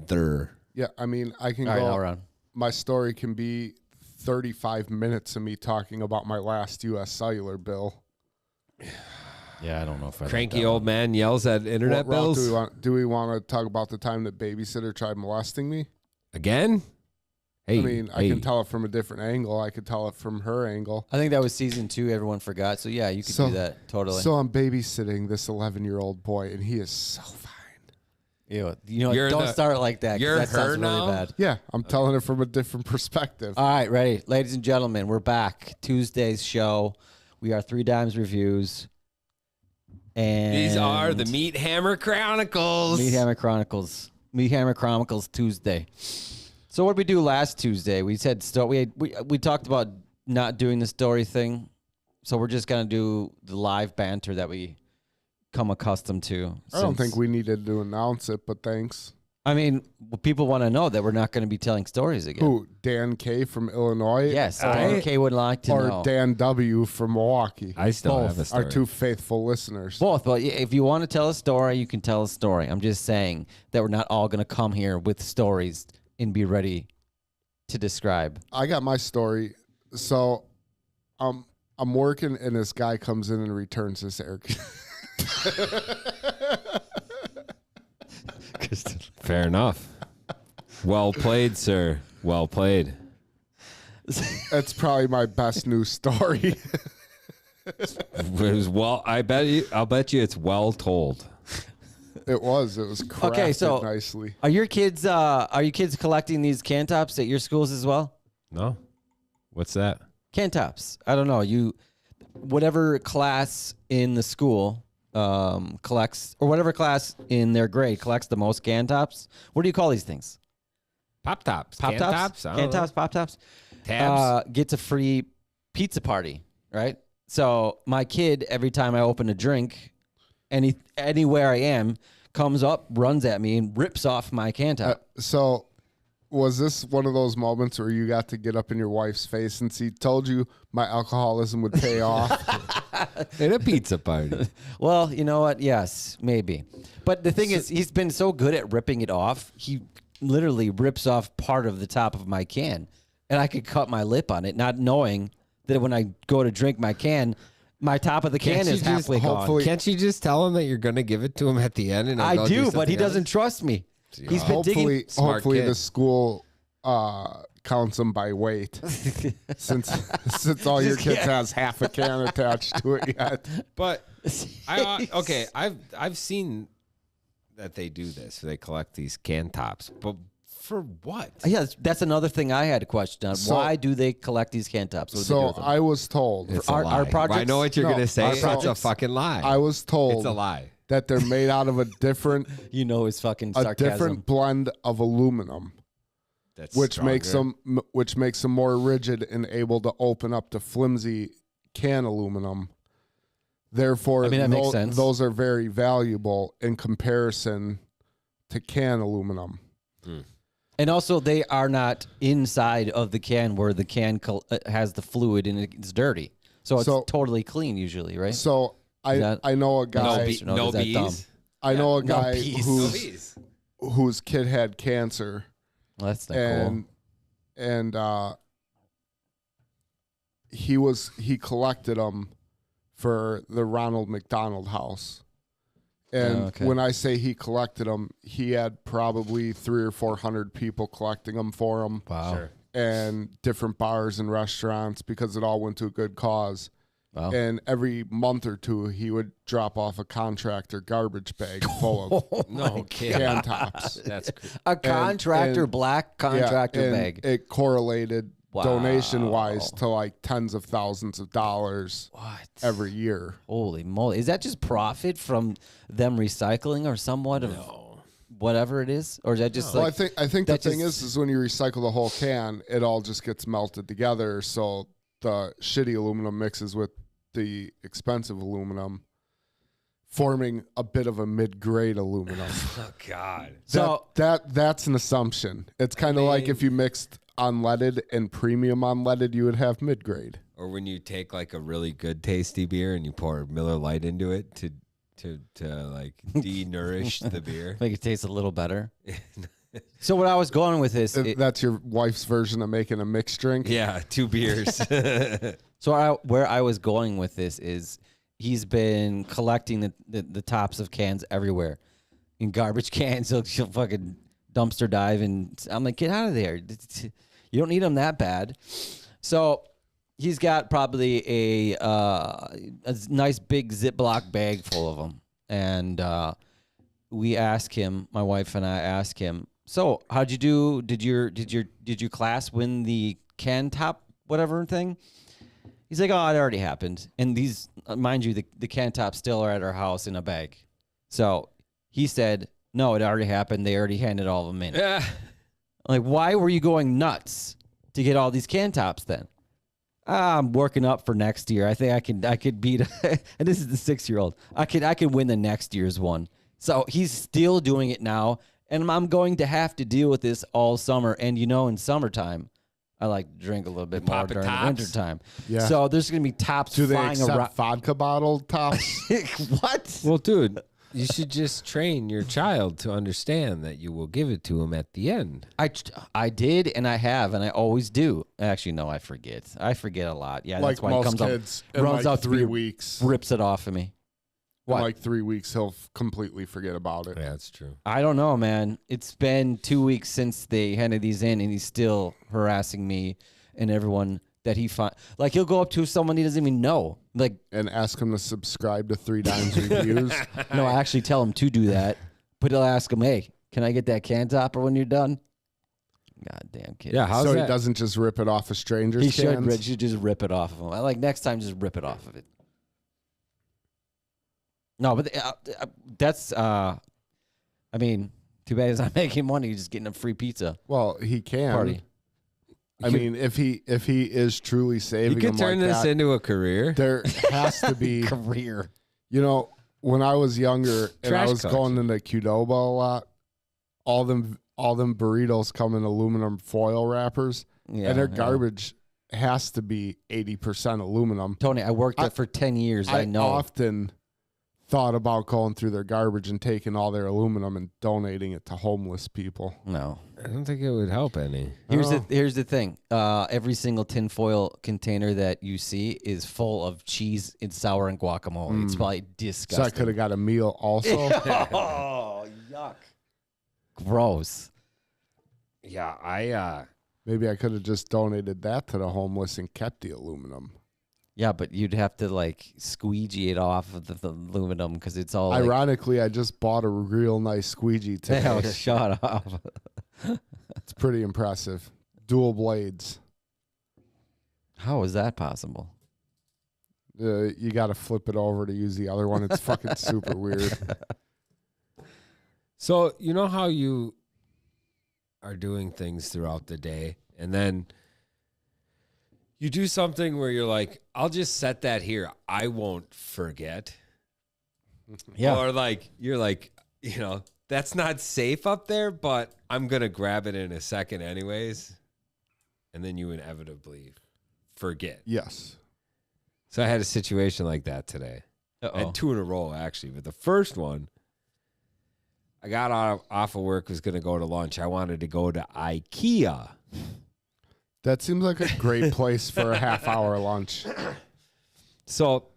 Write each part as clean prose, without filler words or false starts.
there. Yeah, I mean, I can All right, go. now we're on. My story can be 35 minutes of me talking about my last U.S. Cellular bill. Yeah, I don't know if I Cranky like that old one. man yells at internet What route bills. do we want to talk about the time that babysitter tried molesting me? Again? Hey, I mean, I hey. can tell it from a different angle. I could tell it from her angle. I think that was season 2. Everyone forgot. So yeah, you could do that totally. So I'm babysitting this 11-year-old boy, and he is so fine. Ew. You know, You're don't the- start like that. 'Cause you're that sounds her now? really bad. Yeah, I'm telling it from a different perspective. All right, ready, ladies and gentlemen. We're back. Tuesday's show. We are 3 Dimes Reviews, and These are the Meat Hammer Chronicles. Meat Hammer Chronicles. Meat Hammer Chronicles Tuesday. So what did we do last Tuesday? We said we talked about not doing the story thing. So we're just gonna do the live banter that we come accustomed to. I don't since- think we needed to announce it, but thanks. I mean, people want to know that we're not going to be telling stories again. Who? Dan K from Illinois? Yes, Dan K would like to Or know. Dan W from Milwaukee? I still Both have a story. Our 2 faithful listeners. Both, but if you want to tell a story, you can tell a story. I'm just saying that we're not all going to come here with stories and be ready to describe. I got my story. So, I'm working, and this guy comes in and returns this air. Fair enough. Well played, sir. Well played. That's probably my best news story. It was I'll bet you it's well told. It was crafted Okay, so nicely. are your kids collecting these can tops at your schools as well? No? What's that? Can tops. I don't know. Whatever class in the school collects, or whatever class in their grade collects the most can tops. What do you call these things? Pop tops. Pop Can tops? I don't Can know. tops, pop tops. Tabs. Gets a free pizza party, right? So my kid, every time I open a drink, anywhere I am, comes up, runs at me, and rips off my can top. So, was this one of those moments where you got to get up in your wife's face and she told you my alcoholism would pay off? In a pizza party. Well, you know what? Yes, maybe. But the thing is, he's been so good at ripping it off. He literally rips off part of the top of my can, and I could cut my lip on it, not knowing that when I go to drink my can, my top of the can is halfway gone. hopefully- Can't you just tell him that you're going to give it to him at the end? And he'll I go do, but he something doesn't else? trust me. He's been digging. Hopefully kid. the school counts them by weight, since all your kids has half a can attached to it yet. But I've seen that they do this. They collect these can tops, but for what? Yeah, that's another thing I had a question on. So- Why do they collect these can tops? What do they do So with them? I was told. It's Our- a our lie. projects- I know what you're No, going to say. our It's a projects- fucking lie. I was told It's a lie. that they're made out of a different You know his fucking a sarcasm. different blend of aluminum, That's which makes stronger. them more rigid and able to open up to flimsy can aluminum. Therefore, I mean, that makes sense. those are very valuable in comparison to can aluminum. And also, they are not inside of the can where the can has the fluid and it's dirty. So it's totally clean usually, right? So that- I know a guy. No is that dumb? bees. I know a No guy bees. No bees. whose kid had cancer, Well, that's not cool. and he collected them for the Ronald McDonald House. And Oh, okay. when I say he collected them, he had probably 300 or 400 people collecting them for him, Wow. Sure. and different bars and restaurants, because it all went to a good cause. Wow. And every month or two, he would drop off a contractor garbage bag full of No kidding. can tops. That's cool. A contractor, and- black contractor and bag. It correlated Wow. donation wise to like tens of thousands of dollars What? every year. Holy moly. Is that just profit from them recycling or somewhat of whatever it is? Or is that just Well, like. I think the that thing just- is when you recycle the whole can, it all just gets melted together. So the shitty aluminum mixes with the expensive aluminum, forming a bit of a mid-grade aluminum. Oh God. So- that's an assumption. It's kind of like if you mixed unleaded and premium unleaded, you would have mid-grade. Or when you take like a really good tasty beer and you pour Miller Lite into it to like de-nourish the beer. Make it taste a little better. So what I was going with this, That's your wife's version of making a mixed drink. Yeah, 2 beers. where I was going with this is he's been collecting the tops of cans everywhere in garbage cans. He'll fucking dumpster dive, and I'm like, get out of there. You don't need them that bad. So he's got probably a nice big Ziploc bag full of them, and we ask him, my wife and I ask him, so how'd you do? Did your class win the can top whatever thing? He's like, oh, it already happened. And these, mind you, the can tops still are at our house in a bag. So he said, no, it already happened. They already handed all of them in. Yeah. Like, why were you going nuts to get all these can tops then? I'm working up for next year. I think I could beat, and this is the 6-year-old. I could win the next year's one. So he's still doing it now, and I'm going to have to deal with this all summer. And in summertime, I like to drink a little bit more popping during the tops? winter time. Yeah. So there's going to be tops Do they flying accept around. vodka bottle tops? What? Well, dude, you should just train your child to understand that you will give it to him at the end. I did, and I have, and I always do. Actually, no, I forget. I forget a lot. Yeah, Like that's why he most comes kids, up, in runs like out 3 3 weeks. rips it off of me. In What? like 3 weeks, he'll completely forget about it. Yeah, that's true. I don't know, man. It's been 2 weeks since they handed these in, and he's still harassing me and everyone that he find. Like, he'll go up to someone he doesn't even know. Like, And ask him to subscribe to 3 Dimes Reviews. no, I actually tell him to do that, but he'll ask him, hey, can I get that can topper when you're done? God damn kid. Yeah, how's So that? he doesn't just rip it off of strangers' He should, cans? just rip it off of him. I like next time, just rip it off of it. No, but that's, I mean, too bad he's not making money. He's just getting a free pizza Well, he can. party. I mean, if he is truly You saving could them turn like this that, into a career. there has to be. Career. When I was younger and I Trash was collection. going into Qdoba a lot, all them burritos come in aluminum foil wrappers, Yeah, and their yeah. garbage has to be 80% aluminum. Tony, I worked there for 10 years. I know. often thought about going through their garbage and taking all their aluminum and donating it to homeless people. No. I don't think it would help any. Here's Oh. the thing. Every single tinfoil container that you see is full of cheese and sour and guacamole. It's probably So I disgusting. could have got a meal also. Oh, yuck. Gross. Yeah, Maybe I could have just donated that to the homeless and kept the aluminum. Yeah, but you'd have to like squeegee it off of the aluminum because it's all like, Ironically, I just bought a real nice squeegee today. hell, shut up. It's pretty impressive. Dual blades. How is that possible? You got to flip it over to use the other one. It's fucking super weird. So, you know how you are doing things throughout the day, and then you do something where you're like, I'll just set that here. I won't forget. Yeah. Or like, you're like, that's not safe up there, but I'm going to grab it in a second anyways. And then you inevitably forget. Yes. So I had a situation like that today. I Uh-oh. had 2 in a row, actually. But the first one, I got off of work, was going to go to lunch. I wanted to go to IKEA. That seems like a great place for a half-hour lunch. So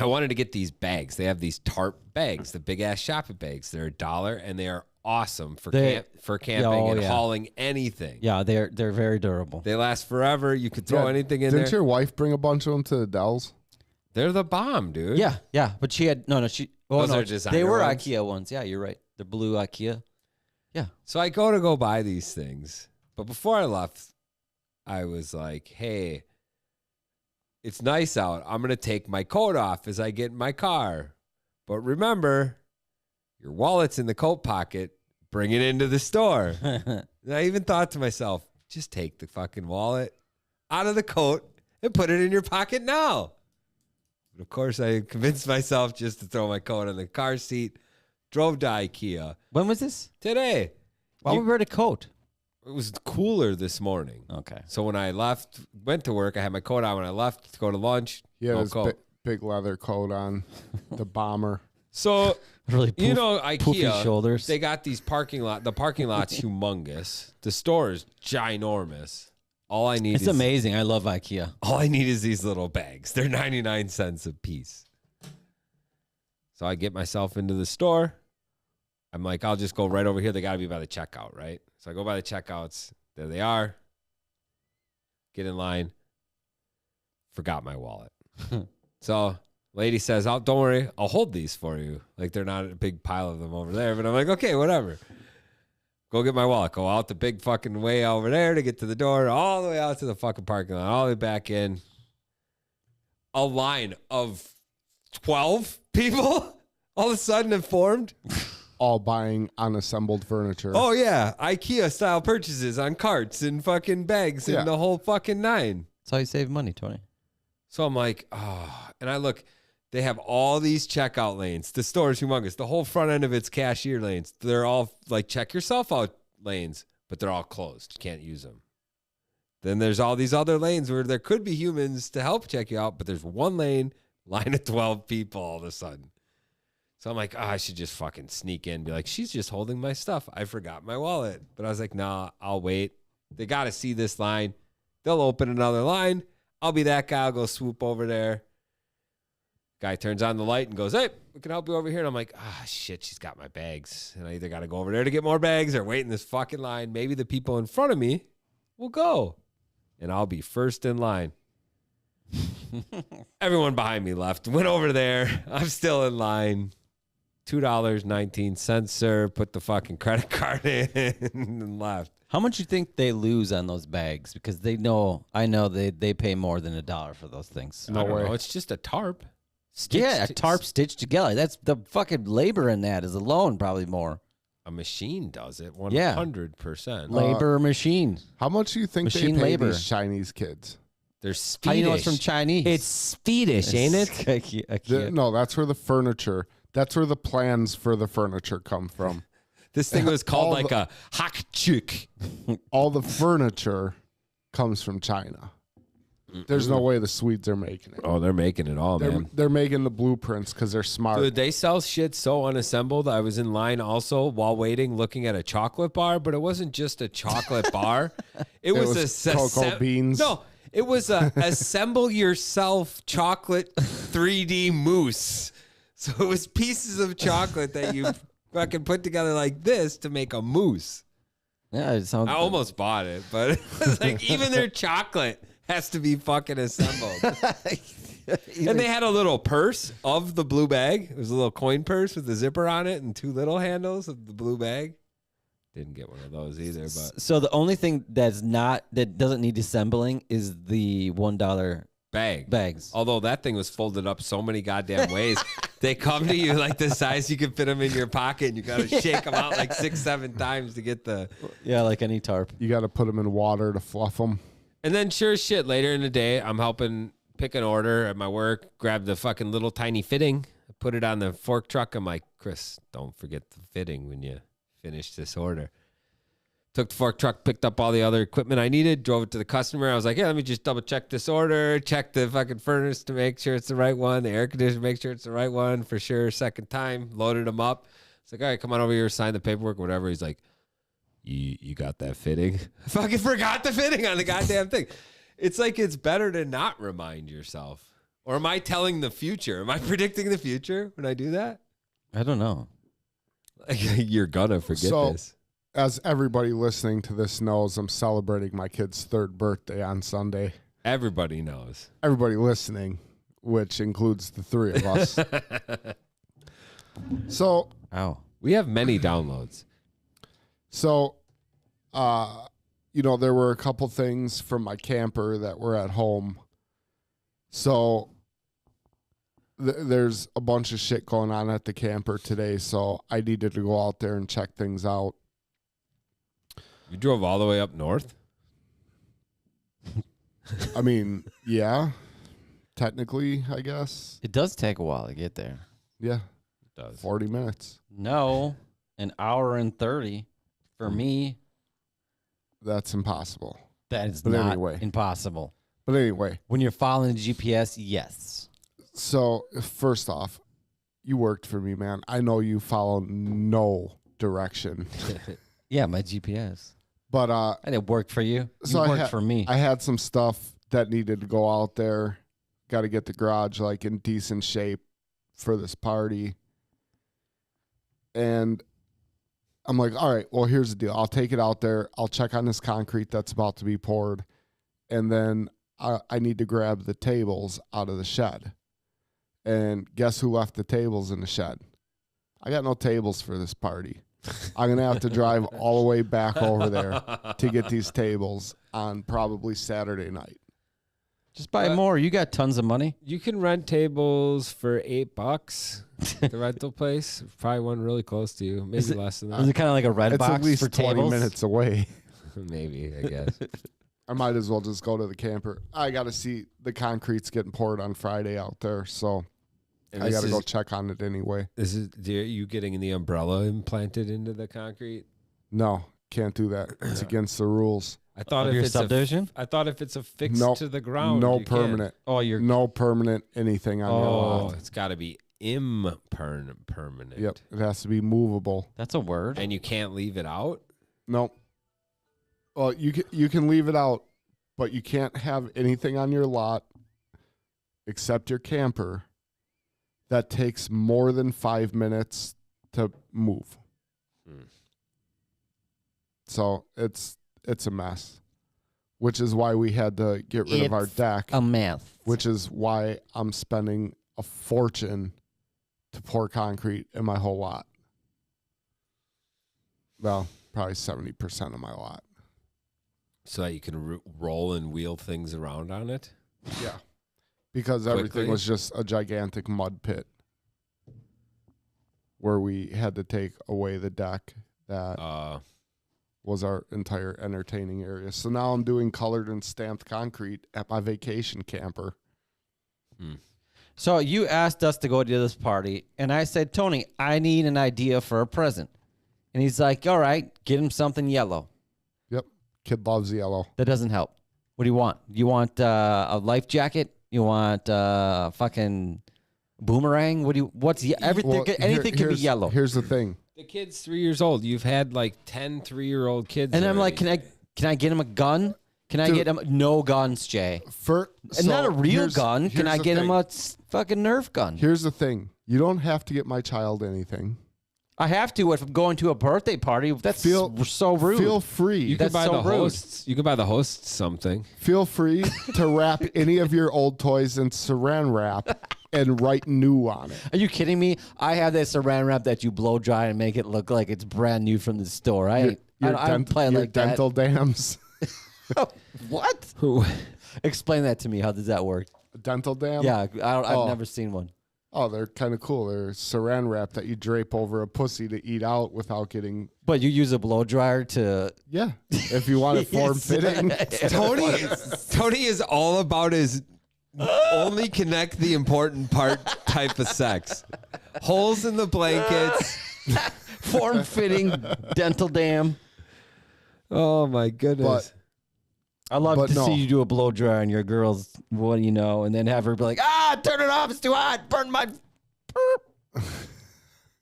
I wanted to get these bags. They have these tarp bags, the big-ass shopping bags. They're $1, and they are awesome for camping and hauling anything. Yeah, they're very durable. They last forever. You could throw Yeah, anything in Didn't there. your wife bring a bunch of them to the Dells? They're the bomb, dude. Yeah, but she had she. Oh Those no, are designer they were ones? IKEA ones. Yeah, you're right. The blue IKEA. Yeah. So I go buy these things. But before I left, I was like, hey, it's nice out. I'm going to take my coat off as I get in my car. But remember, your wallet's in the coat pocket. Bring it into the store. And I even thought to myself, just take the fucking wallet out of the coat and put it in your pocket now. But of course, I convinced myself just to throw my coat in the car seat, drove to IKEA When was this? today. Why would we wear a coat? It was cooler this morning. Okay. So when I went to work, I had my coat on. When I left to go to lunch, He had no his coat. big leather coat on, the bomber. So Really, you know, poofy IKEA, shoulders. they got these parking lot. The parking lot's humongous. The store is ginormous. All I need It's is amazing. I love IKEA. all I need is these little bags. They're 99 cents a piece. So I get myself into the store. I'm like, I'll just go right over here. They got to be by the checkout, right? So I go by the checkouts. There they are. Get in line. Forgot my wallet. So lady says, "Oh, don't worry. I'll hold these for you." Like they're not a big pile of them over there. But I'm like, okay, whatever. Go get my wallet. Go out the big fucking way over there to get to the door, all the way out to the fucking parking lot, all the way back in. A line of 12 people all of a sudden have formed. All buying unassembled furniture. Oh, yeah. IKEA style purchases on carts and fucking bags Yeah. and the whole fucking nine. That's how you save money, Tony. So I'm like, oh. And I look, they have all these checkout lanes. The store is humongous. The whole front end of it's cashier lanes. They're all like check yourself out lanes, but they're all closed. You can't use them. Then there's all these other lanes where there could be humans to help check you out, but there's one lane, line of 12 people all of a sudden. So I'm like, oh, I should just fucking sneak in, be like, she's just holding my stuff. I forgot my wallet. But I was like, nah, I'll wait. They got to see this line. They'll open another line. I'll be that guy. I'll go swoop over there. Guy turns on the light and goes, "Hey, we can help you over here." And I'm like, shit, she's got my bags. And I either got to go over there to get more bags or wait in this fucking line. Maybe the people in front of me will go. And I'll be first in line. Everyone behind me left. Went over there. I'm still in line. $2.19, sir. Put the fucking credit card in and left. How much you think they lose on those bags? Because I know they pay more than $1 for those things. No I don't way. know. It's just a tarp. Yeah, a Stitched- tarp stitched together. That's the fucking labor in that is alone probably more. A machine does it 100%. Yeah. Labor machine. How much do you think Machine they pay labor. these Chinese kids? They're How Swedish. you know it's from Chinese? It's Swedish, ain't it? IKEA. No, that's where the furniture. That's where the plans for the furniture come from. This thing was called All like a hakchuk. All the furniture comes from China. There's no way the Swedes are making it. Oh, they're making it all, man. They're making the blueprints because they're smart. Dude, they sell shit so unassembled. I was in line also while waiting, looking at a chocolate bar, but it wasn't just a chocolate bar. It was a cocoa beans. No, it was a assemble yourself chocolate 3D mousse. So it was pieces of chocolate that you fucking put together like this to make a mousse. Yeah, it sounds. I almost bought it, but it was like even their chocolate has to be fucking assembled. And they had a little purse of the blue bag. It was a little coin purse with a zipper on it and two little handles of the blue bag. Didn't get one of those either, but So the only thing that doesn't need assembling is the $1 bags. Although that thing was folded up so many goddamn ways. They come to you like the size you can fit them in your pocket, and you got to shake them out like 6-7 times to get the. Yeah, like any tarp. You got to put them in water to fluff them. And then sure as shit, later in the day, I'm helping pick an order at my work, grab the fucking little tiny fitting, put it on the fork truck. I'm like, Chris, don't forget the fitting when you finish this order. Took the fork truck, picked up all the other equipment I needed, drove it to the customer. I was like, yeah, let me just double check this order, check the fucking furnace to make sure it's the right one, the air conditioner, make sure it's the right one for sure. Second time, loaded them up. It's like, all right, come on over here, sign the paperwork, whatever. He's like, you got that fitting? I fucking forgot the fitting on the goddamn thing. It's like it's better to not remind yourself. Or am I telling the future? Am I predicting the future when I do that? I don't know. Like, you're gonna forget So- this. As everybody listening to this knows, I'm celebrating my kid's 3rd birthday on Sunday. Everybody knows. Everybody listening, which includes the 3 of us. So, We have many downloads. there were a couple things from my camper that were at home. So there's a bunch of shit going on at the camper today, so I needed to go out there and check things out. You drove all the way up north? I mean, yeah, technically, I guess. It does take a while to get there. Yeah, It does. 40 minutes. No, an hour and 30 for me. That's impossible. That is But not anyway. impossible. But anyway, When you're following the GPS, yes. so first off, you worked for me, man. I know you follow no direction. Yeah, my GPS. But I didn't work for you. So You worked for me. I had some stuff that needed to go out there. Got to get the garage like in decent shape for this party. And I'm like, all right, well, here's the deal. I'll take it out there. I'll check on this concrete that's about to be poured. And then I need to grab the tables out of the shed. And guess who left the tables in the shed? I got no tables for this party. I'm going to have to drive all the way back over there to get these tables on probably Saturday night. Just buy more. You got tons of money. You can rent tables for $8. The rental place, probably one really close to you, maybe less than Is that. it kind of like a red It's box at least for 20 tables? minutes away. Maybe, I guess. I might as well just go to the camper. I got to see the concrete's getting poured on Friday out there, so And I this got to is- go check on it anyway. Are you getting the umbrella implanted into the concrete? No, can't do that. It's against the rules. I thought Of if your it's subdivision? I thought if it's affixed Nope. to the ground, No you can't. permanent. Oh, you're No permanent anything on your Oh, lot. it's got to be impermanent. Yep, it has to be movable. that's a word. And you can't leave it out. Nope. Well, you can leave it out, but you can't have anything on your lot except your camper that takes more than 5 minutes to move. Hmm. So it's a mess, which is why we had to get rid of our It's deck, a math. which is why I'm spending a fortune to pour concrete in my whole lot. Well, probably 70% of my lot. So that you can roll and wheel things around on it. Yeah. Because everything Quickly? was just a gigantic mud pit where we had to take away the deck that was our entire entertaining area. So now I'm doing colored and stamped concrete at my vacation camper. So you asked us to go to this party, and I said, Tony, I need an idea for a present. And he's like, all right, get him something yellow. Yep. Kid loves yellow. That doesn't help. What do you want? You want a life jacket? You want fucking boomerang? Everything? Well, Anything can be here's- yellow. Here's the thing. The kid's 3 years old. You've had like 10 3-year-old kids. And I'm like, already. can I get him a gun? Can I Dude. get him no guns, Jay? And Not a real gun. Can I get him a fucking Nerf gun? Here's the thing. You don't have to get my child anything. I have to if I'm going to a birthday party. That's so rude. Feel free. You can That's buy so the rude. hosts. You can buy the hosts something. Feel free to wrap any of your old toys in saran wrap and write new on it. Are you kidding me? I have that saran wrap that you blow dry and make it look like it's brand new from the store. I don't play your like that. dental dams. What? Explain that to me. How does that work? A dental dam? Yeah, I've Oh. never seen one. Oh, they're kind of cool. They're saran wrap that you drape over a pussy to eat out without getting. But you use a blow dryer to. Yeah, if you want it form fitting. Tony is all about his only connect the important part type of sex. Holes in the blankets. Form fitting dental dam. Oh my goodness. I love But to no. see you do a blow dryer on your girls. What do you know? And then have her be like, turn it off. It's too hot. Burn my.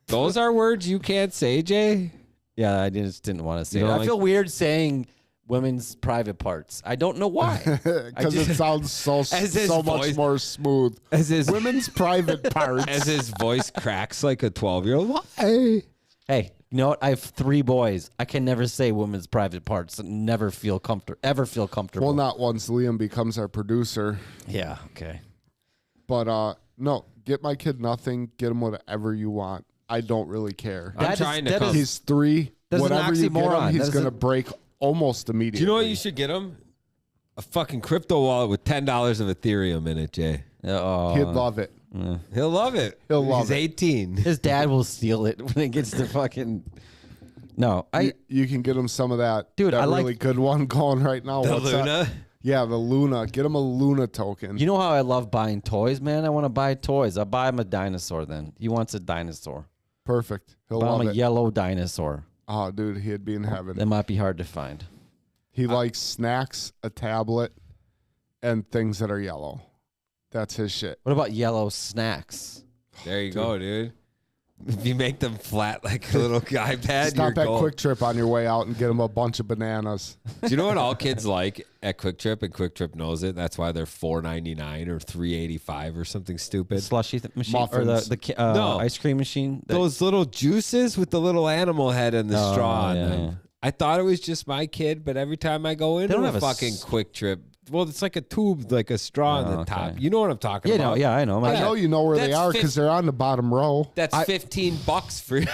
Those are words you can't say, Jay. Yeah, I just didn't want to say You it. don't I like- feel weird saying women's private parts. I don't know why. Because it sounds so As his so much voice- more smooth. As his Women's private parts. as his voice cracks like a 12-year-old. Why? Hey, you know what? I have 3 boys. I can never say women's private parts and never feel comfortable. Well, not once Liam becomes our producer. Yeah, okay. But no, get my kid nothing. Get him whatever you want. I don't really care. I'm That is- trying to that come. is- He's 3. That's an Whatever you get oxymoron. him, That he's is going to a- break almost immediately. Do you know what you should get him? A fucking crypto wallet with $10 of Ethereum in it, Jay. Oh, He'd love it. He'll love it. He'll love He's it. 18. his dad will steal it when it gets to fucking. No, You can get him some of that. Dude, that I like- really good one going right now. The What's that? Luna. Yeah, the Luna. Get him a Luna token. You know how I love buying toys, man? I want to buy toys. I'll buy him a dinosaur then. He wants a dinosaur. Perfect. He'll Buy him love a it. yellow dinosaur. Oh, dude, he'd be in heaven. That might be hard to find. He likes snacks, a tablet, and things that are yellow. That's his shit. What about yellow snacks? There you go, dude. If you make them flat like a little iPad, Stop you're at gold. Quick Trip on your way out and get them a bunch of bananas. Do you know what all kids like at Quick Trip, and Quick Trip knows it? That's why they're $4.99 or $3.85 or something stupid. Slushy machine Muffins. or the No. ice cream machine. Those little juices with the little animal head and the straw on yeah, them. yeah. I thought it was just my kid, but every time I go into don't a have a fucking s- Quick Trip, well, it's like a tube, like a straw on the okay. top. You know what I'm talking Yeah, about? no, yeah, I know. I know you know where they That's are because they're on the bottom row. That's $15 for you.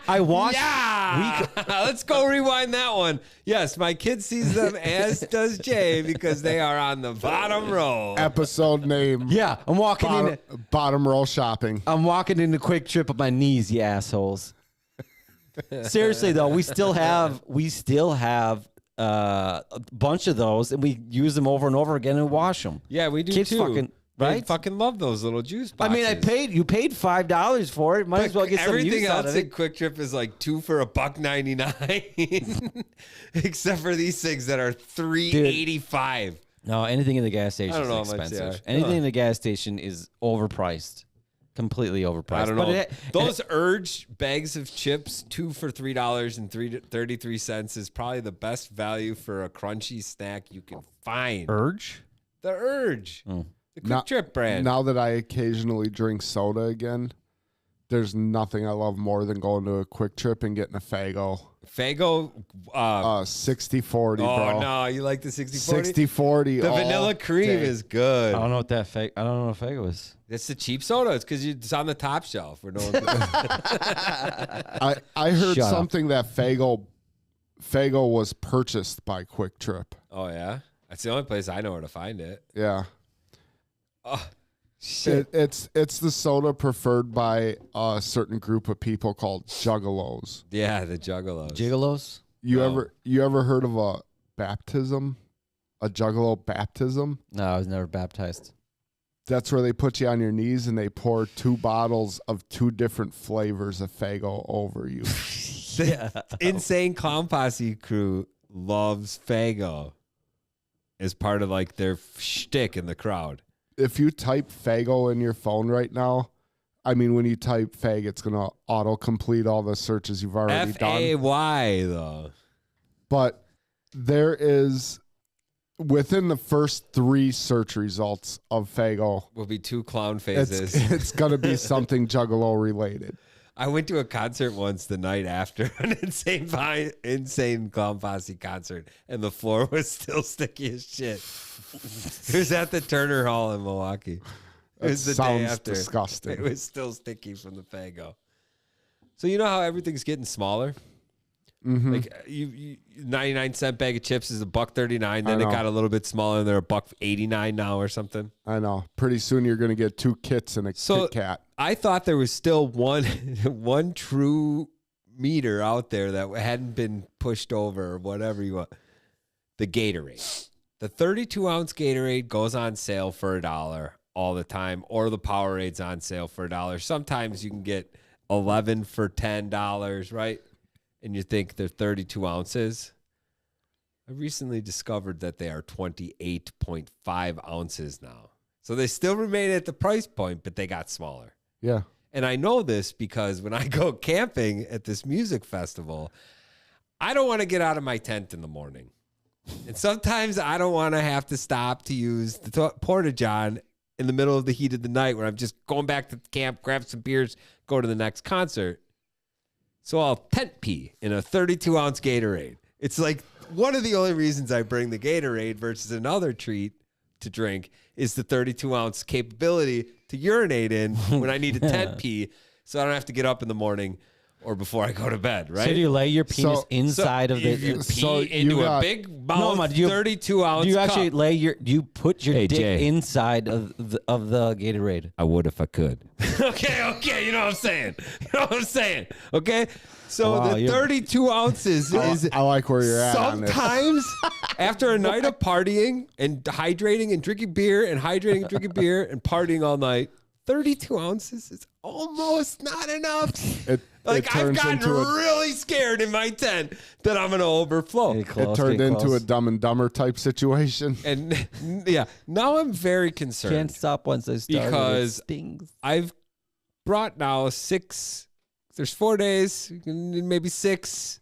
I watched. Yeah. Let's go rewind that one. Yes, my kid sees them, as does Jay, because they are on the bottom row. Episode name. Yeah, I'm walking in. Bottom row shopping. I'm walking into Quick Trip with my knees, you assholes. Seriously though, we still have a bunch of those, and we use them over and over again and wash them. Yeah, we do Kids too. fucking- They right? fucking love those little juice I boxes. mean, you paid $5 for it. Might as well get some everything use out else of in it. Quick Trip is like 2 for $1.99, except for these things that are $3.85. No, anything in the gas station I don't is know how much they expensive. are. Anything Huh. in the gas station is overpriced, completely overpriced. I don't But know. it- Those Urge bags of chips, 2 for $3.33 is probably the best value for a crunchy snack you can find. Urge. The Urge, the Quick Now- Trip brand. Now that I occasionally drink soda again, there's nothing I love more than going to a Quick Trip and getting a Faygo. Faygo. 60-40, Oh bro. no, you like the 60/40? 60-40. The all vanilla cream day. is good. I don't know what that fake. I don't know what Fago is. It's the cheap soda. It's because it's on the top shelf. Where no one I heard Shut up. something that Faygo was purchased by Quick Trip. Oh yeah, that's the only place I know where to find it. Yeah. Oh shit! It's the soda preferred by a certain group of people called juggalos. Yeah, the Juggalos. Gigolos. You No. ever heard of a baptism? A juggalo baptism? No, I was never baptized. That's where they put you on your knees and they pour 2 bottles of 2 different flavors of Faygo over you. The Insane Clown Posse crew loves Faygo as part of like their shtick in the crowd. If you type Faygo in your phone right now, I mean, when you type Fag, it's going to auto-complete all the searches you've already done. Fay though. But there is, within the first 3 search results of Faygo, Will be 2 clown it's, faces. it's going to be something Juggalo related. I went to a concert once the night after an insane Clown Posse concert, and the floor was still sticky as shit. It was at the Turner Hall in Milwaukee. It was the day Sounds after. disgusting. It was still sticky from the Faygo. So you know how everything's getting smaller? Mm-hmm. Like you 99-cent bag of chips is $1.39. Then I it know. got a little bit smaller, and they're $1.89 now or something. I know. Pretty soon you're going to get 2 kits and a So Kit Kat. I thought there was still one true meter out there that hadn't been pushed over or whatever you want. The Gatorade. The 32-ounce Gatorade goes on sale for $1 all the time, or the Powerade's on sale for $1. Sometimes you can get 11 for $10, right? And you think they're 32 ounces. I recently discovered that they are 28.5 ounces now. So they still remain at the price point, but they got smaller. Yeah. And I know this because when I go camping at this music festival, I don't want to get out of my tent in the morning. And sometimes I don't want to have to stop to use the Porta-John in the middle of the heat of the night when I'm just going back to the camp, grab some beers, go to the next concert. So I'll tent pee in a 32-ounce Gatorade. It's like one of the only reasons I bring the Gatorade versus another treat to drink is the 32-ounce capability to urinate in when I need a tent pee, so I don't have to get up in the morning or before I go to bed, right? So do you lay your penis inside of if you the? pee So you into a got- big mouth, man, do you- 32-ounce Do you actually cup. lay your? Do you put your Hey, dick Jay. inside of the Gatorade? I would if I could. okay, you know what I'm saying. You know what I'm saying, okay? So Wow, the you're- 32 ounces is I like where you're at on this. sometimes after a night of partying and hydrating and drinking beer and hydrating and drinking beer and partying all night, 32 ounces is almost not enough. It Like I've turns gotten into a really scared in my tent that I'm going to overflow. Get close, it turned get into close. a Dumb and Dumber type situation. And yeah, now I'm very concerned. Can't stop once I start. Because it stings. I've brought now 6. There's 4 days, maybe 6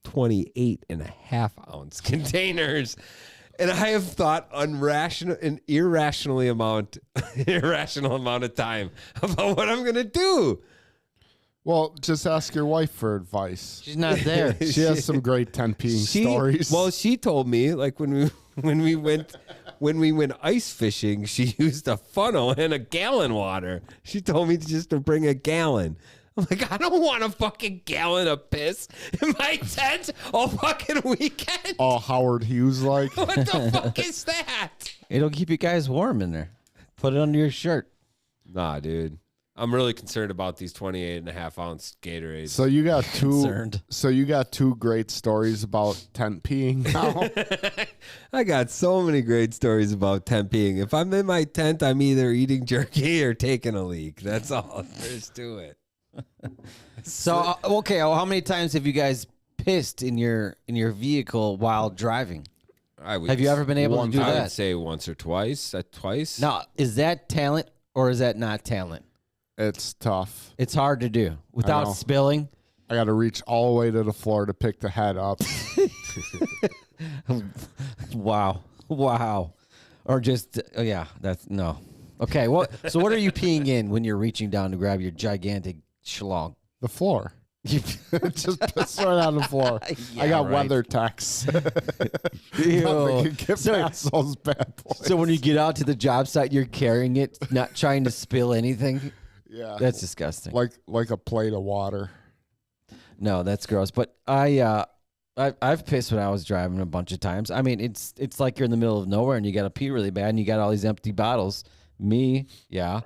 28.5-ounce containers. And I have thought irrational amount of time about what I'm gonna do. Well, just ask your wife for advice. She's not there. She has some great 10 peeing stories. Well, she told me like when we went ice fishing, she used a funnel and a gallon water. She told me just to bring a gallon. I'm like, I don't want a fucking gallon of piss in my tent all fucking weekend. All Howard Hughes like. What the fuck is that? It'll keep you guys warm in there. Put it under your shirt. Nah, dude. I'm really concerned about these 28.5-ounce Gatorades. So you got Concerned. two great stories about tent peeing now. I got so many great stories about tent peeing. If I'm in my tent, I'm either eating jerky or taking a leak. That's all there is to it. So okay, well, how many times have you guys pissed in your vehicle while driving? Have you ever been able to do I would that? say once or twice. Twice. Now, is that talent or is that not talent? It's tough. It's hard to do without know. spilling. I got to reach all the way to the floor to pick the head up. Wow. Or just yeah, that's no. Okay, so what are you peeing in when you're reaching down to grab your gigantic schlong? The floor. Just piss right on the floor. Yeah, I got right. weather techs. Ew. Nothing can get So- past those bad boys. So when you get out to the job site, you're carrying it, not trying to spill anything. yeah, That's disgusting. like a plate of water. No, that's gross. But I've pissed when I was driving a bunch of times. I mean, it's like you're in the middle of nowhere and you got to pee really bad and you got all these empty bottles. Me, yeah.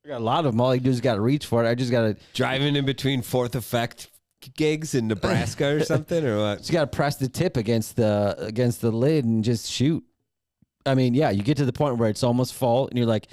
I got a lot of them. All you do is got to reach for it. I just got to Driving in between Fourth Effect gigs in Nebraska or something, or what? just got to press the tip against the lid and just shoot. I mean, yeah, you get to the point where it's almost full and you're like,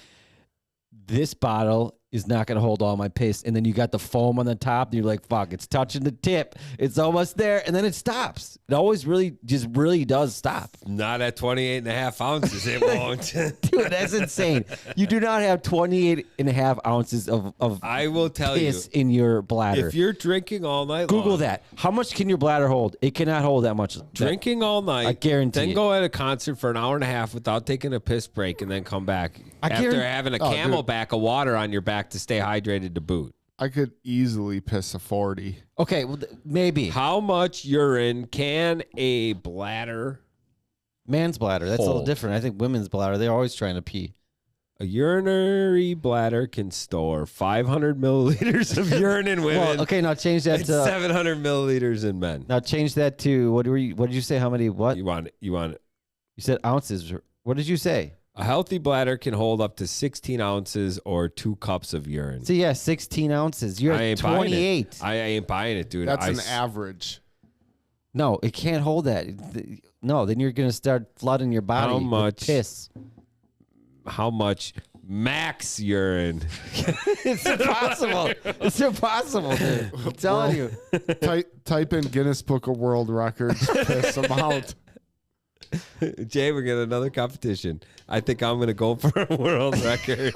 this bottle is not going to hold all my piss. And then you got the foam on the top and you're like, fuck, it's touching the tip. It's almost there. And then it stops. It always really does stop. Not at 28.5 ounces. It won't. Dude, that's insane. You do not have 28.5 ounces of I will tell you, piss in your bladder. if you're drinking all night Google long, that. How much can your bladder hold? It cannot hold that much. drinking all night, I guarantee then it. go at a concert for an hour and a half without taking a piss break and then come back after guarantee- having a Oh, dude. Camelback of water on your back to stay hydrated to boot. I could easily piss a 40. Okay, well, maybe. How much urine can a bladder? Man's bladder. That's a little Hold. different. I think women's bladder, they're always trying to pee. A urinary bladder can store 500 milliliters of urine in women. Well, okay, now change that and to 700 milliliters in men. now change that to what did you say? How many what? You want You said ounces. What did you say? a healthy bladder can hold up to 16 ounces or 2 cups of urine. So yeah, 16 ounces. You're I at ain't buying 28. it. I ain't buying it, dude. That's I an s- average. No, it can't hold that. No, then you're gonna start flooding your body How with much? piss. How much max urine? It's impossible. It's impossible, dude. I'm telling you. Type in Guinness Book of World Records piss amount. Jay, we're getting another competition. I think I'm going to go for a world record.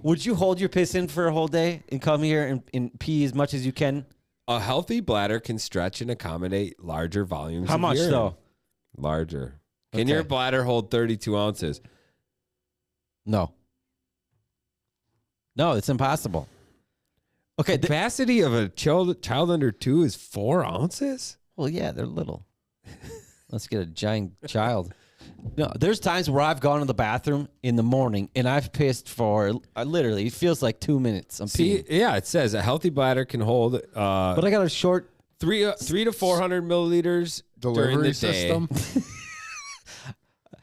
Would you hold your piss in for a whole day and come here and pee as much as you can? A healthy bladder can stretch and accommodate larger volumes How of much urine. though? Larger. Can Okay. your bladder hold 32 ounces? No. No, it's impossible. Okay. Capacity of a child under 2 is 4 ounces? Well, yeah, they're little. Let's get a giant child. No, there's times where I've gone to the bathroom in the morning and I've pissed for literally, it feels like 2 minutes. I'm See, peeing. yeah, it says a healthy bladder can hold But I got a short. 3 to 400 milliliters during the Delivery day. system.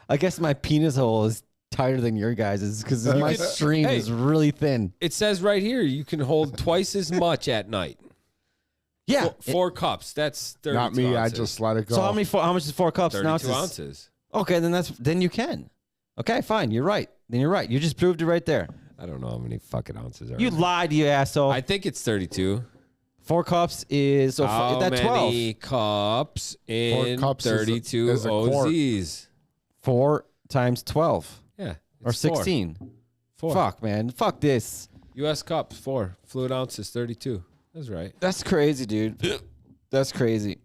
I guess my penis hole is tighter than your guys's because my could- stream hey. is really thin. It says right here you can hold twice as much at night. Yeah. 4 cups. That's 32 Not me. I ounces. just let it go. So how much is 4 cups? 32 ounces. Okay, then you can. Okay, fine. You're right. Then you're right. You just proved it right there. I don't know how many fucking ounces are. You in it. lied, you asshole. I think it's 32. 4 cups is How that's 12. many cups in 4 cups is a- 32 is a quart. OZs? 4 times 12 Yeah. or it's 4. 16. 4. Fuck, man. Fuck this. U.S. Cup 4. Fluid ounces 32. That's right. That's crazy, dude. That's crazy.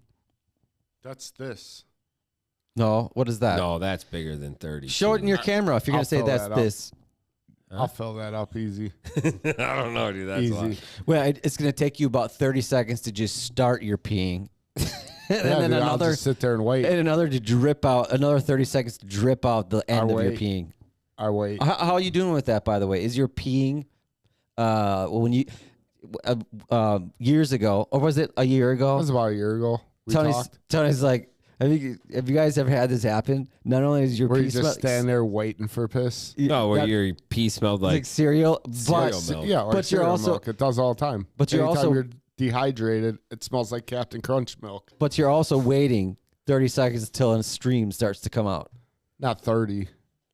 That's this. No, what is that? No, that's bigger than 30. Show it in your camera if you're going I'll to say fill that's that up. this. I'll fill that up easy. I don't know, dude. That's a lot. Easy. Well, it's going to take you about 30 seconds to just start your peeing. and Yeah, then dude, I'll another just sit there and wait. and another to drip out, another 30 seconds to drip out the end of your wait. peeing. I wait. How are you doing with that, by the way? Is your peeing when you years ago, or was it a year That ago? was about a year ago. We talked. Tony's like, have you guys ever had this happen? Not only is your Where pee you just smell- stand there waiting for piss. No, where that- your pee smelled like cereal, cereal but milk. Yeah, like But you're cereal also- milk. It does all the time. But you're Anytime also- you're dehydrated, it smells like Captain Crunch milk. but you're also waiting 30 seconds until a stream starts to come out. Not 30,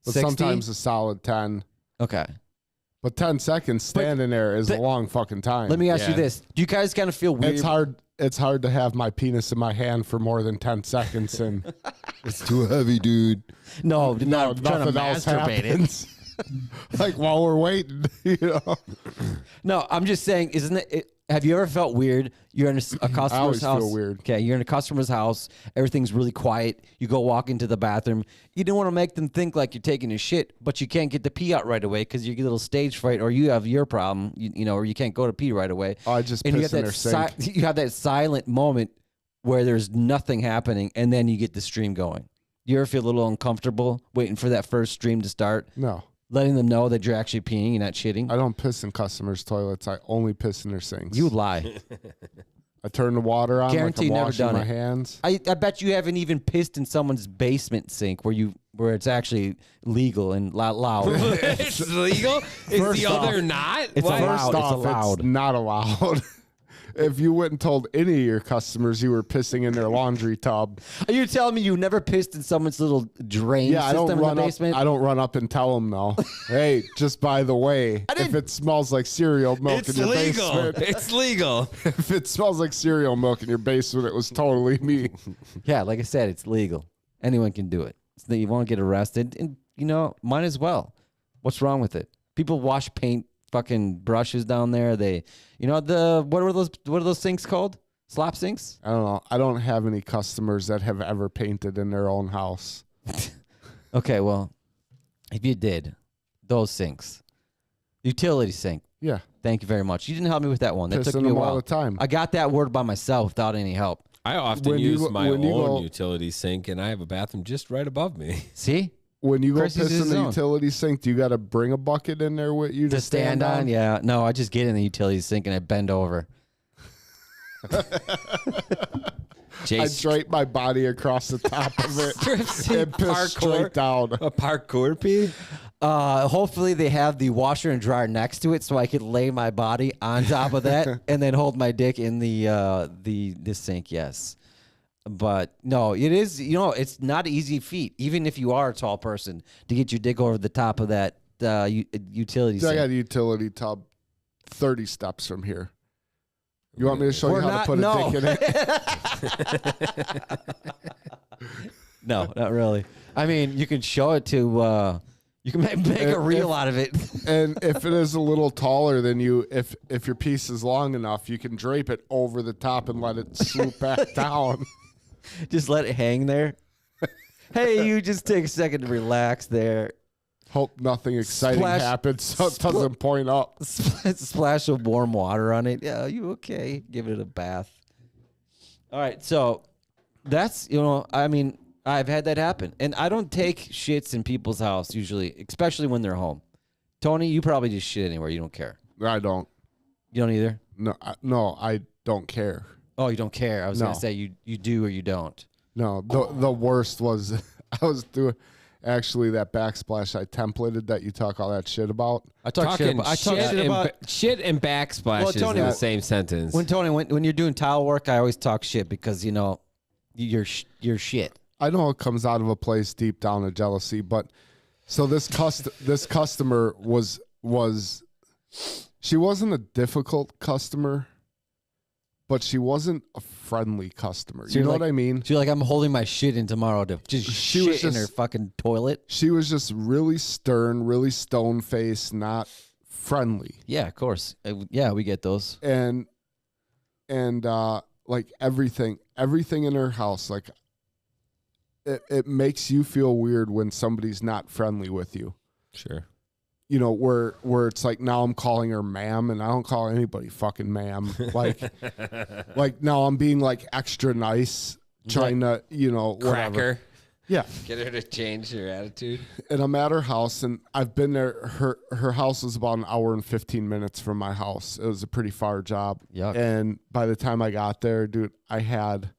but 60? sometimes a solid 10. Okay. But 10 seconds standing there is a long fucking time. Let me ask you Yeah. this: do you guys kind of feel weird? It's hard. It's hard to have my penis in my hand for more than 10 seconds, and it's too heavy, dude. No, not trying to Nothing else masturbate it. happens. Like while we're waiting, you know. No, I'm just saying, isn't it? Have you ever felt weird? You're in a customer's always house. feel weird. Okay, you're in a customer's house. Everything's really quiet. You go walk into the bathroom. You don't want to make them think like you're taking a shit, but you can't get the pee out right away because you get a little stage fright, or you have your problem, you know, or you can't go to pee right away. Oh, I just and you piss have in that their sink. you have that silent moment where there's nothing happening, and then you get the stream going. You ever feel a little uncomfortable waiting for that first stream to start, No, letting them know that you're actually peeing and not shitting? I don't piss in customers' toilets. I only piss in their sinks. You lie. I turn the water on Guarantee like I'm never washing done my it. hands. I bet you haven't even pissed in someone's basement sink where it's actually legal and loud. It's legal? Is First the off, other not? it's What? allowed. First off, allowed. it's not allowed. If you went and told any of your customers you were pissing in their laundry tub, Are you telling me you never pissed in someone's little drain yeah, I system don't in the run up. basement? I don't run up and tell them no. Hey, just by the way, if it smells like cereal milk It's in your legal. basement, It's legal. if it smells like cereal milk in your basement, it was totally me. Yeah, like I said, it's legal. Anyone can do it. So you won't get arrested, and you know, might as well. What's wrong with it? People wash paint fucking brushes down there. They, you know, what are those sinks called? Slop sinks? I don't know. I don't have any customers that have ever painted in their own house. Okay, well, if you did, those sinks, utility sink. Yeah, Thank you very much. You didn't help me with that one. That piss took in me a them all while. the time. I got that word by myself without any help. I often When you use go- my when you own go- utility sink, and I have a bathroom just right above me. See? When you go Chris uses piss in his the own. utility sink, do you got to bring a bucket in there with you To stand on? Yeah. No, I just get in the utility sink and I bend over. I Jace, drape my body across the top of it and piss straight down. a parkour pee? Hopefully they have the washer and dryer next to it so I could lay my body on top of that and then hold my dick in the sink, yes. But no, it is, you know, it's not an easy feat, even if you are a tall person, to get your dick over the top of that utility I sink. got a utility tub 30 steps from here. You want me to show We're you how not- to put no. a dick in it? No, not really. I mean, you can show it to, you can make a reel out of it. And if it is a little taller than you, if your piece is long enough, you can drape it over the top and let it swoop back down. Just let it hang there. Hey, you just take a second to relax there. Hope nothing exciting Splash- happens so it doesn't point up. Splash of warm water on it. Yeah, you okay? Give it a bath. All right, so that's, you know, I mean, I've had that happen, and I don't take shits in people's house usually, especially when they're home. Tony, you probably just shit anywhere. You don't care. I don't. You don't either. No, I don't care. Oh, you don't care. I was No. gonna say you do or you don't. No, the worst was I was doing actually that backsplash I templated that you talk all that shit about. I talk shit about. I talk shit about. shit and backsplash Well, is Tony, in the same sentence. When you're doing tile work, I always talk shit because you know you're shit. I know it comes out of a place deep down of jealousy, but so this customer was she wasn't a difficult customer, but she wasn't a friendly customer. So You know you're what I mean? So you're like, I'm holding my shit in tomorrow to just She shit was in just- her fucking toilet. She was just really stern, really stone-faced, not friendly. Yeah, of course. Yeah, we get those. And like everything in her house, like it makes you feel weird when somebody's not friendly with you. Sure. You know, where it's like now I'm calling her ma'am, and I don't call anybody fucking ma'am. Like now I'm being like extra nice, trying to, you know, whatever. Cracker. Yeah. Get her to change her attitude. And I'm at her house, and I've been there. Her house is about an hour and 15 minutes from my house. It was a pretty far job. Yuck. And by the time I got there, dude, I had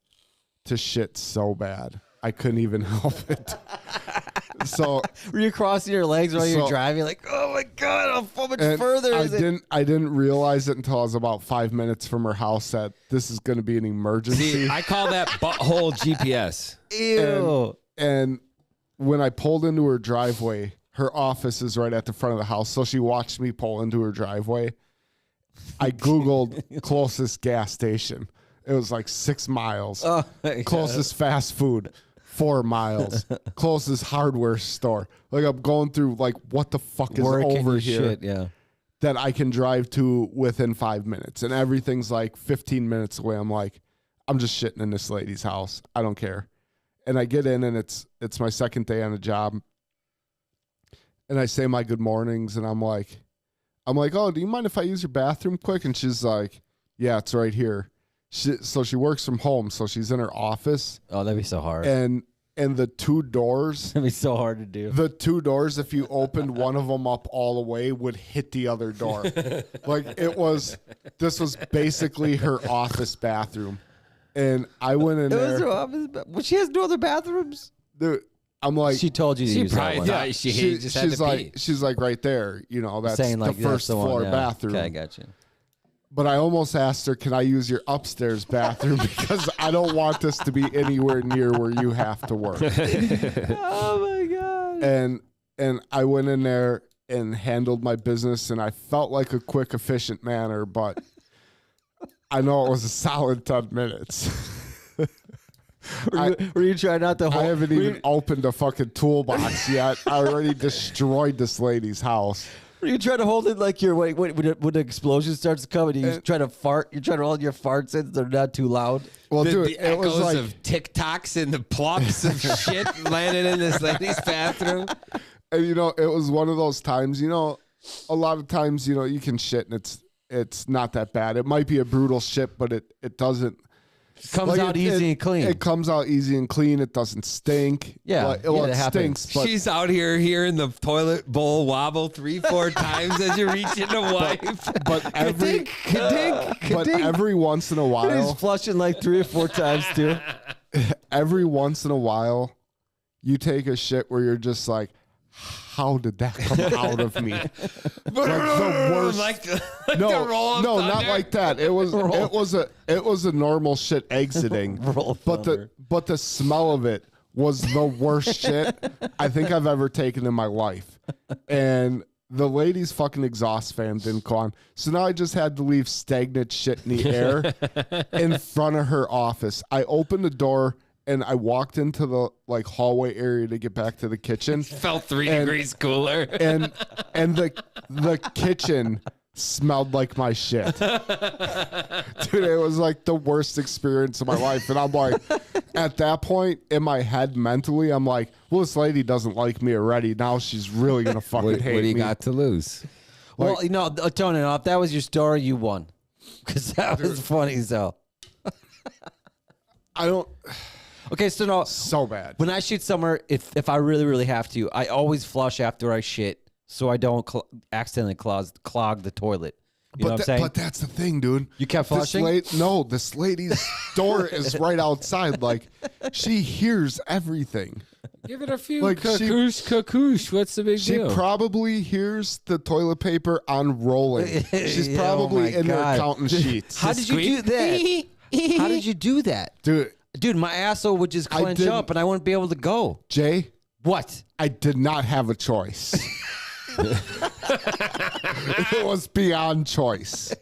to shit so bad. I couldn't even help it. So Were you crossing your legs while you're So- driving? Like, oh my God, how much and further I is it? I didn't realize it until I was about 5 minutes from her house that this is going to be an emergency. See, I call that butthole GPS. Ew. And when I pulled into her driveway, her office is right at the front of the house. So she watched me pull into her driveway. I Googled closest gas station. It was like 6 miles. Oh, my Closest fast food, 4 miles. Closest hardware store. Like I'm going through like what the fuck is Work and over your here shit, yeah. that I can drive to within 5 minutes. And everything's like 15 minutes away. I'm like, I'm just shitting in this lady's house. I don't care. And I get in, and it's my second day on the job. And I say my good mornings, and I'm like, oh, do you mind if I use your bathroom quick? And she's like, yeah, it's right here. So she works from home, so she's in her office, Oh, that'd be so hard. and the 2 doors, That'd be so hard to do. if you opened one of them up all the way, would hit the other door. Like this was basically her office bathroom. And I went in It was there. her office, well, she has no other bathrooms. Dude, I'm like, She told you to She use that probably one. thought she just had she's to like, pee. she's like right there. You know, that's Saying like the that's first the one, floor yeah. bathroom. Okay, I got you. But I almost asked her, can I use your upstairs bathroom? Because I don't want this to be anywhere near where you have to work. Oh my God. And I went in there and handled my business, and I felt like a quick, efficient manner, but I know it was a solid 10 minutes. Were you trying not to I hold? haven't even opened a fucking toolbox yet. I already destroyed this lady's house. Were you trying to hold it like you're when the explosion starts coming? You try to fart. You're trying to hold your farts in so they're not too loud. Well, the, dude, the it was echoes like of TikToks and the plops of shit landing in this lady's bathroom. And you know, it was one of those times, you know, a lot of times, you know, you can shit and it's not that bad. It might be a brutal shit, but it doesn't Comes like, out it- easy it- and clean. It comes out easy and clean. It doesn't stink. Yeah, Like, yeah, well, that it happens. stinks, but She's out here hearing the toilet bowl wobble 3-4 times as you reach in to wipe. but every but every once in a He's while, flushing like 3 or 4 times too. every once in a while, you take a shit where you're just like, how did that come out of me? Like the worst- like the No, roll of no, not thunder. like that. It was a normal shit exiting. Roll of but thunder. the smell of it was the worst shit I think I've ever taken in my life. And the lady's fucking exhaust fan didn't go on. So now I just had to leave stagnant shit in the air in front of her office. I opened the door and I walked into the like hallway area to get back to the kitchen. Felt 3 And- degrees cooler. And the kitchen smelled like my shit. Dude, it was like the worst experience of my life. And I'm like, at that point in my head mentally, I'm like, well, this lady doesn't like me already. Now she's really gonna fucking What hate do you me. got to lose? Well, you know, Tony, if that was your story, you won. Because that was funny as hell. I don't Okay, so no, so bad. when I shit somewhere, if I really, really have to, I always flush after I shit so I don't accidentally clog the toilet. You know what I'm saying? But that's the thing, dude. You kept flushing? This lady's door is right outside. Like, she hears everything. Give it a few Like, kakoosh. What's the big She deal? probably hears the toilet paper unrolling. She's Yeah, probably oh my in God. there counting sheets. How did you do that? How did you do that? Dude, My asshole would just clench didn't- up and I wouldn't be able to go. Jay, What? I did not have a choice. It was beyond choice.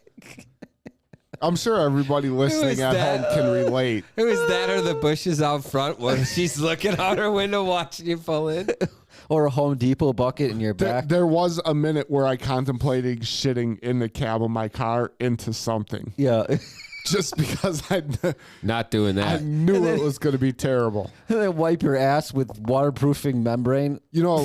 I'm sure everybody listening at that? home can relate. It was that or the bushes out front when she's looking out her window watching you pull in. Or a Home Depot bucket in your back. There was a minute where I contemplated shitting in the cab of my car into something. Yeah. Just because Not doing I that. knew it was going to be terrible. And then wipe your ass with waterproofing membrane. You know,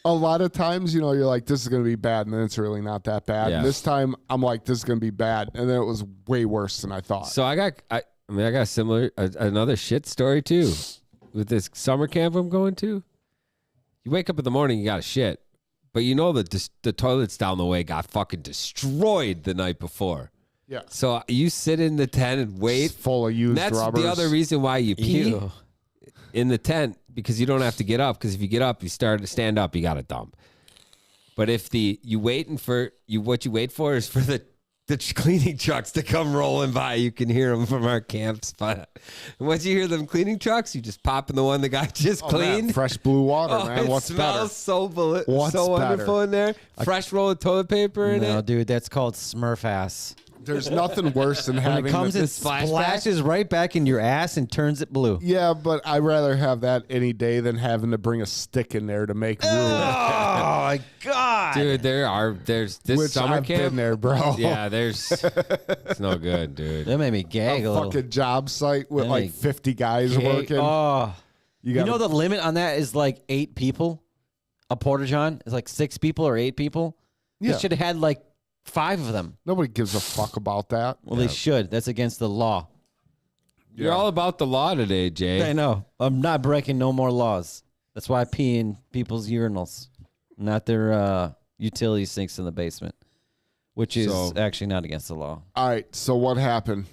a lot of times, you know, you're like, this is going to be bad, and then it's really not that bad. Yeah. And this time, I'm like, this is going to be bad, and then it was way worse than I thought. So I got a similar, another shit story too. With this summer camp I'm going to. You wake up in the morning, you got to shit. But you know that the toilets down the way got fucking destroyed the night before. Yeah. So you sit in the tent and wait. It's full of used That's rubbers. the other reason why you pee Ew. in the tent, because you don't have to get up. Because if you get up, you start to stand up, you got to dump. But if what you wait for is for the cleaning trucks to come rolling by. You can hear them from our camp spot. And once you hear them cleaning trucks, you just pop in the one the guy just Man, cleaned. fresh blue water, Oh, man. it What's smells better? so What's so better? wonderful in there. Fresh roll of toilet paper in No, it. dude, that's called Smurf ass. There's nothing worse than When having it comes, the- it splash splashes right back in your ass and turns it blue. Yeah, but I'd rather have that any day than having to bring a stick in there to make room. Oh my god, Dude, there's this Which summer I've camp. been there, bro. Yeah, it's no good, dude. that made me gag a A little. fucking job site with That like ain't 50 guys working. Oh, you you got know the limit on that is like 8 people. A porta john is like 6 people or 8 people. Yeah. They should have had like 5 of them. Nobody gives a fuck about that. Well, they should. That's against the law. You're Yeah. all about the law today, Jay. I know. I'm not breaking no more laws. That's why I pee in people's urinals, not their utility sinks in the basement, which is So- actually not against the law. All right, so what happened?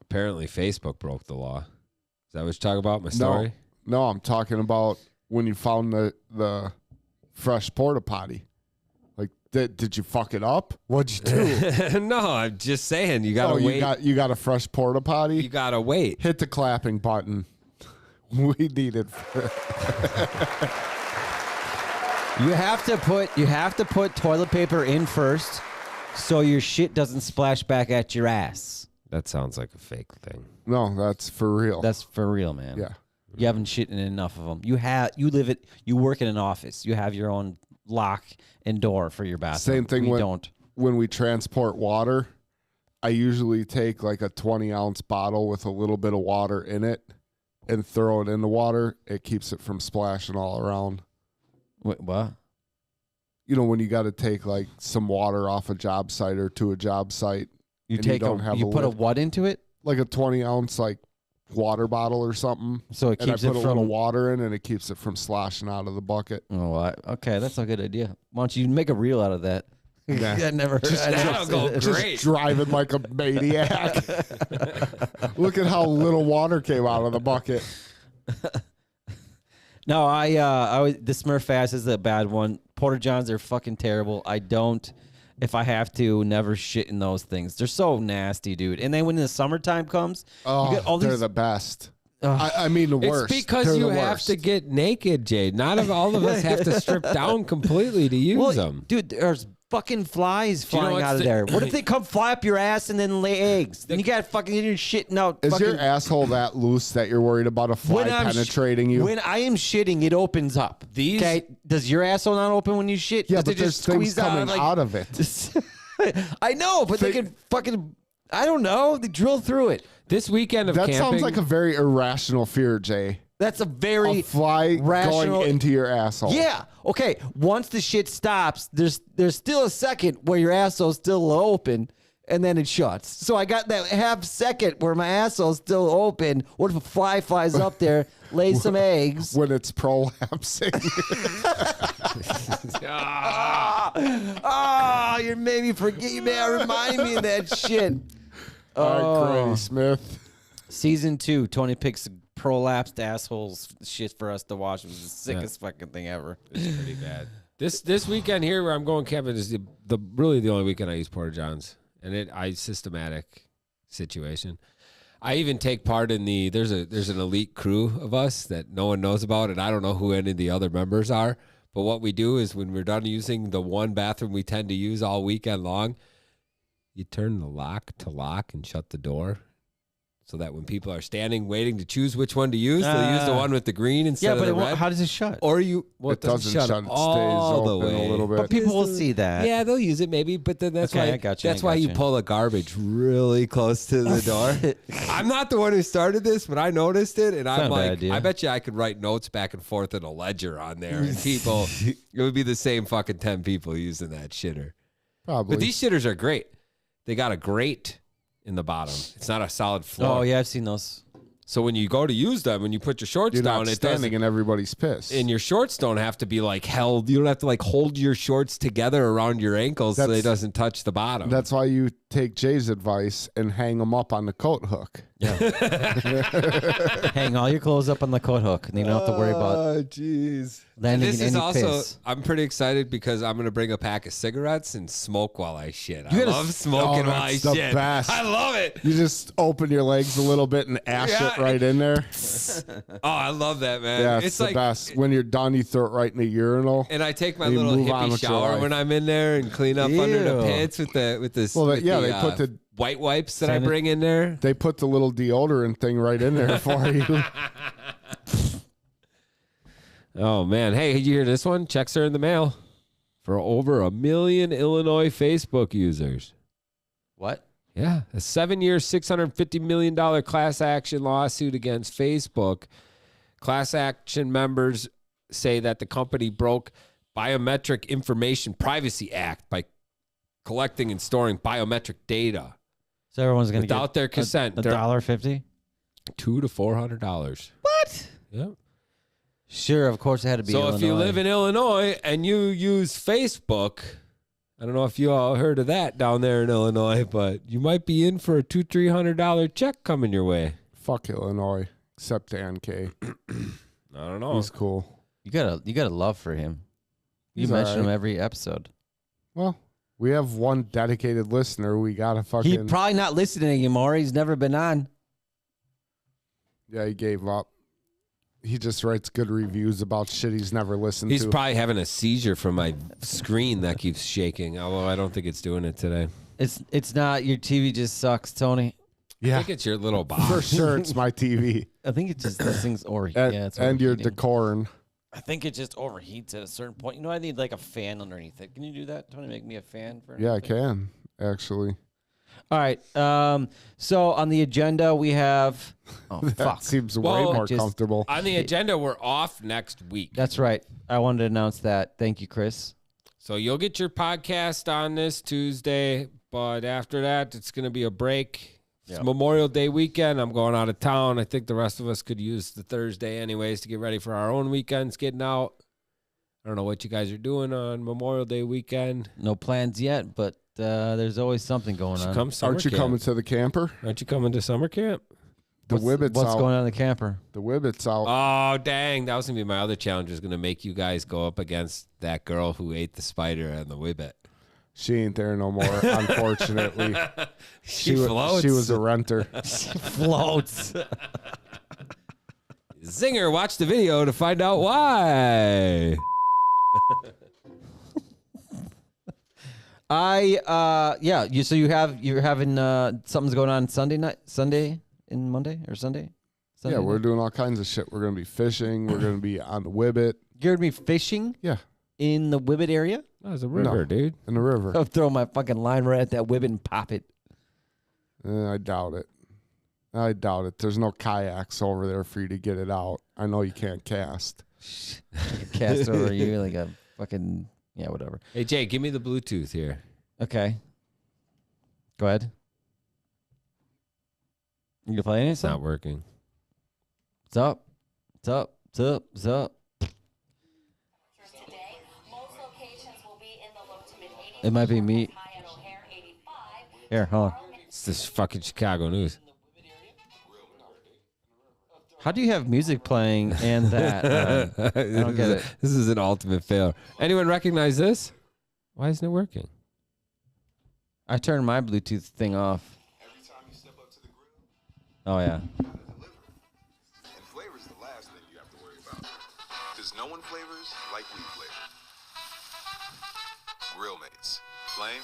Apparently, Facebook broke the law. Is that what you're talking about? My story? No, I'm talking about when you found the fresh porta potty. Like, did you fuck it up? What'd you do? No, I'm just saying you gotta wait. you got a fresh porta potty. You gotta wait. Hit the clapping button. We need it. You have to put toilet paper in first, so your shit doesn't splash back at your ass. That sounds like a fake thing. No, that's for real. That's for real, man. yeah. You haven't shit in enough of them. You work in an office. You have your own lock and door for your bathroom. Same thing We when- don't. When we transport water, I usually take like a 20-ounce bottle with a little bit of water in it and throw it in the water. It keeps it from splashing all around. Wait, what? You know, when you got to take like some water off a job site or to a job site, You And you take don't have you a put a lid. what into it, like a 20-ounce like water bottle or something, so it and I keeps put it a little from. water in, and it keeps it from sloshing out of the bucket. Oh, okay, that's a good idea. Why don't you make a reel out of that? Nah. I never. That'll go great. Just driving like a maniac. Look at how little water came out of the bucket. No, the Smurf ass is a bad one. Porta Johns are fucking terrible. I don't, if I have to, never shit in those things. They're so nasty, dude. And then when the summertime comes, Oh, you get all they're these. the best. Ugh. I mean, the worst. It's because They're you the have worst. to get naked, Jay. Not all of us have to strip down completely to use well, them. dude, there's fucking flies you know flying what's out of the- there. What if they come fly up your ass and then lay eggs? Then you got fucking you're shitting out. Is fucking, your asshole that loose that you're worried about a fly when I'm penetrating you? When I am shitting, it opens up. These- okay, does your asshole not open when you shit? yeah, Does but it there's just things squeeze coming like- out of it. I know, but they Think- can fucking. I don't know. They drill through it. This weekend of That camping, sounds like a very irrational fear, Jay. That's a very A fly rational- going into your asshole. Yeah. Okay. Once the shit stops, there's still a second where your asshole's still open, and then it shuts. So I got that half second where my asshole's still open. What if a fly flies up there, lays some eggs? When it's prolapsing. Oh, you made me forget. You made remind me of that shit. All right, Oh. Granny Smith. Season 2, Tony picks prolapsed assholes shit for us to watch. It was the sickest fucking thing ever. it's pretty bad. This weekend here where I'm going camping is the really the only weekend I use Porta Johns, and I systematic situation. I even take part in there's an elite crew of us that no one knows about, and I don't know who any of the other members are. But what we do is when we're done using the one bathroom we tend to use all weekend long, you turn the lock to lock and shut the door so that when people are standing waiting to choose which one to use, they'll use the one with the green instead of the red. How does it shut? Or you, it doesn't shut. It stays all the open way. a little bit. But people will see that. Yeah, they'll use it maybe, but then that's Okay, why I got you, that's I why got you you. pull the garbage really close to the door. I'm not the one who started this, but I noticed it, and I'm not a bad like, idea. I bet you I could write notes back and forth in a ledger on there, and people, it would be the same fucking 10 people using that shitter. Probably. But these shitters are great. They got a grate in the bottom. It's not a solid floor. Oh yeah, I've seen those. So when you go to use them, when you put your shorts You're down, not it standing doesn't. in everybody's piss. And your shorts don't have to be like held. You don't have to like hold your shorts together around your ankles so they doesn't touch the bottom. That's why you take Jay's advice and hang them up on the coat hook. Hang all your clothes up on the coat hook, and you don't have to worry about Oh, jeez. landing This in is any also. piss. I'm pretty excited because I'm gonna bring a pack of cigarettes and smoke while I shit. I gotta love s- smoking Oh, while I that's the shit. best. I love it. You just open your legs a little bit and ash Yeah. it right in there. Oh, I love that, man. Yeah, it's the like, best. When you're done, you throw it right in the urinal. And I take my You little move on hippie with your shower life. when I'm in there and clean up under the Ew. pits with this. Well, with yeah, the, they put the- white wipes that I Sanit- bring in there. They put the little deodorant thing right in there for you. Oh man, hey, did you hear this one? Checks are in the mail for over 1 million Illinois Facebook users. What? Yeah, a 7-year, $650 million class action lawsuit against Facebook. Class action members say that the company broke Biometric Information Privacy Act by collecting and storing biometric data So everyone's gonna without get their consent. a They're $1.50. $200 to $400. What? Yep. Sure, of course it had to be. So if you Illinois. live in Illinois and you use Facebook, I don't know if you all heard of that down there in Illinois, but you might be in for a $200-300 check coming your way. Fuck Illinois, except Dan K. I don't know. He's cool. you got a love for him. You He's mention him alright. every episode. Well, we have one dedicated listener. We got to fucking. He probably not listening anymore. He's never been on. Yeah, he gave up. He just writes good reviews about shit he's never listened He's to. probably having a seizure from my screen that keeps shaking, although I don't think it's doing it today. It's not. Your TV just sucks, Tony. I yeah, think it's your little box. for sure it's my TV. I think it just this thing's overheat. And, Yeah, it's and your overheating. decorin. I think it just overheats at a certain point. You know, I need like a fan underneath it. Can you do that, Tony? Make me a fan for. Yeah, I anything? can, actually. All right. So on the agenda we have. Oh That fuck. seems Well, way more just- comfortable. On the agenda, we're off next week. That's right. I wanted to announce that. Thank you, Chris. So you'll get your podcast on this Tuesday, but after that, it's going to be a break. It's Yep. Memorial Day weekend. I'm going out of town. I think the rest of us could use the Thursday anyways to get ready for our own weekends getting out. I don't know what you guys are doing on Memorial Day weekend. No plans yet, but there's always something going Should on. come summer Aren't you camp. coming to the camper? Aren't you coming to summer camp? The Wibbit's What's out. going on in the camper? The Wibbit's out. Oh, dang. That was going to be my other challenge, was going to make you guys go up against that girl who ate the spider and the Wibbit. She ain't there no more, unfortunately. She wa- floats. She was a renter. Floats. Zinger, watch the video to find out why. You're having something's going on Sunday and Monday or Sunday? Yeah, we're doing all kinds of shit. We're going to be fishing. We're going to be on the Wibbit. You're gonna be fishing Yeah, in the Wibbit area? That was a river, dude. in the river. I'll throw my fucking line right at that Wibbit and pop it. I doubt it. I doubt it. There's no kayaks over there for you to get it out. I know you can't cast. Cast over you like a fucking whatever. Hey, Jay, give me the Bluetooth here. Okay. Go ahead. You gonna play any It's not song? working. What's up? What's up? What's up? What's up? Today, most locations will be in the low to mid 80s. It might be me. High at O'Hare, 85. Here, hold on. It's this fucking Chicago news. How do you have music playing and that? I don't get it. This is an ultimate fail. Anyone recognize this? Why isn't it working? I turned my Bluetooth thing off. Every time you step up to the grill, Oh yeah. you gotta deliver. And flavor's the last thing you have to worry about. Because no one flavors like we flavor. Grill Mates. Flame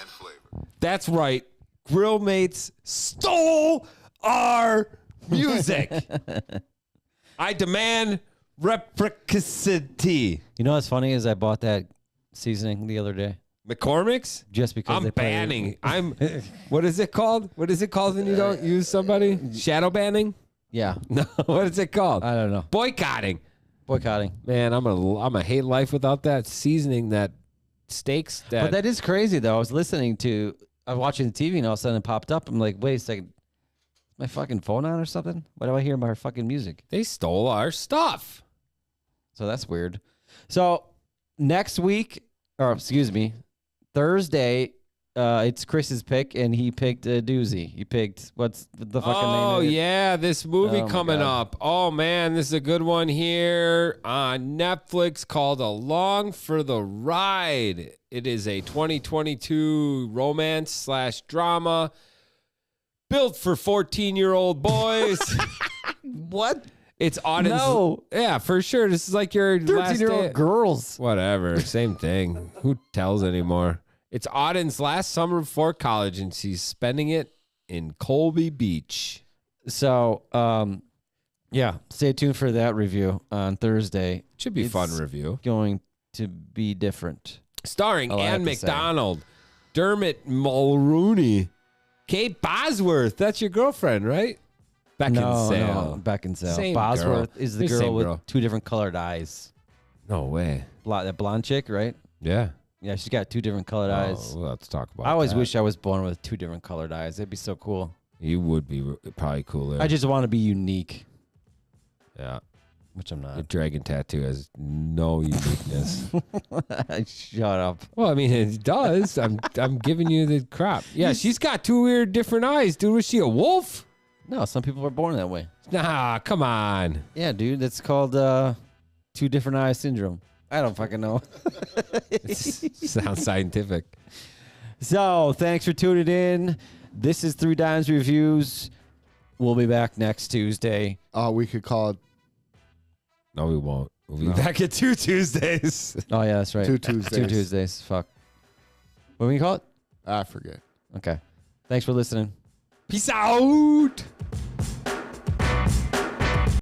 and flavor. That's right. Grill Mates stole our music. I demand reciprocity. You know what's funny is I bought that seasoning the other day McCormick's? just because I'm they play- banning. What is it called? What is it called when you don't use somebody? Shadow banning? Yeah, No, what is it called? I don't know. Boycotting. Boycotting. Man, I'm gonna hate life without that seasoning, that steaks. But that is crazy though. I was watching the TV and all of a sudden it popped up. I'm like, wait a second. Is my fucking phone on or something? Why do I hear my fucking music? they stole our stuff. So that's weird. So next week, or excuse me, Thursday, it's Chris's pick, and he picked a doozy. He picked what's the fucking name? Oh of it? yeah, this movie Oh, my coming God. up. Oh man, this is a good one here on Netflix called Along for the Ride. It is a 2022 romance / drama built for 14-year-old boys. What? It's Auden's. No. Yeah, for sure. This is like your last 13-year-old day. girls. Whatever, same thing. Who tells anymore? It's Auden's last summer before college, and she's spending it in Colby Beach. So, yeah, stay tuned for that review on Thursday. Should be a It's fun review. Going to be different. Starring All I have Ann to say. McDonald, Dermot Mulrooney, Kate Bosworth. That's your girlfriend, right? Beckinsale. No, Beckinsale. Same Bosworth girl. is the They're girl same with girl. 2 different colored eyes. No way. That blonde chick, right? Yeah. Yeah, she's got 2 different colored eyes. We'll have to talk about I always that. wish I was born with 2 different colored eyes. It'd be so cool. You would be probably cooler. I just want to be unique, yeah. which I'm Your not. dragon tattoo has no uniqueness. Shut up. Well, I mean, it does. I'm giving you the crap. Yeah, she's got 2 weird different eyes, dude. Was she a wolf? No, some people are born that way. Nah, come on. Yeah, dude, that's called 2 different eye syndrome. I don't fucking know. Sounds scientific. So, thanks for tuning in. This is 3 Dimes Reviews. We'll be back next Tuesday. We could call it No, we won't. We'll be back at 2 Tuesdays. Oh, yeah, that's right. 2 Tuesdays. 2 Tuesdays. Fuck. What do we call it? I forget. Okay. Thanks for listening. Peace out.